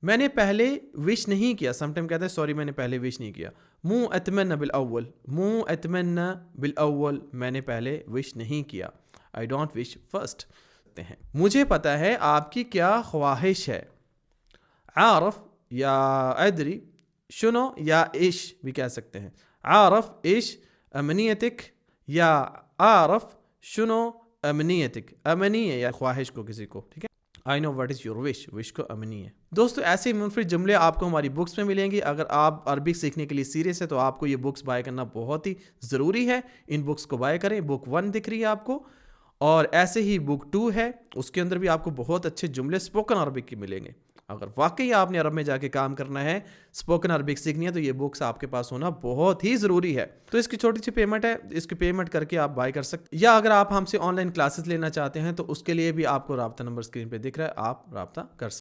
मैंने पहले विश नहीं किया, समटाइम कहते हैं सॉरी मैंने पहले विश नहीं किया। मू अतमन्ना बिल अव्वल, मू अतमन्ना बिल अव्वल, मैंने पहले विश नहीं किया। I don't wish first. मुझे पता है आपकी क्या ख्वाहिश है। आरफ या अदरी, शुनो या इश भी कह सकते हैं। आरफ इश अमनियतिक, या आरफ शुनो अमनियतिक, अमनीय या ख्वाहिश को किसी को, ठीक है। I know what is your wish, wish को अमनी है। दोस्तों ऐसे ही मुनफरिद जुमले आपको हमारी बुक्स में मिलेंगी। अगर आप अरबिक सीखने के लिए सीरियस है तो आपको ये बुक्स बाय करना बहुत ही ज़रूरी है। इन बुक्स को बाय करें। बुक 1 दिख रही है आपको, और ऐसे ही बुक 2 है, उसके अंदर भी आपको बहुत अच्छे जुमले स्पोकन अरबिक के मिलेंगे। अगर वाकई आपने अरब में जाके काम करना है, स्पोकन अरबिक सीखनी है, तो ये बुक्स आपके पास होना बहुत ही ज़रूरी है। तो इसकी छोटी सी पेमेंट है, इसकी पेमेंट करके आप बाय कर सकते, या अगर आप हमसे ऑनलाइन क्लासेस लेना चाहते हैं तो उसके लिए भी आपको राब्ता नंबर स्क्रीन पे दिख रहा है, आप राब्ता कर सकते हैं।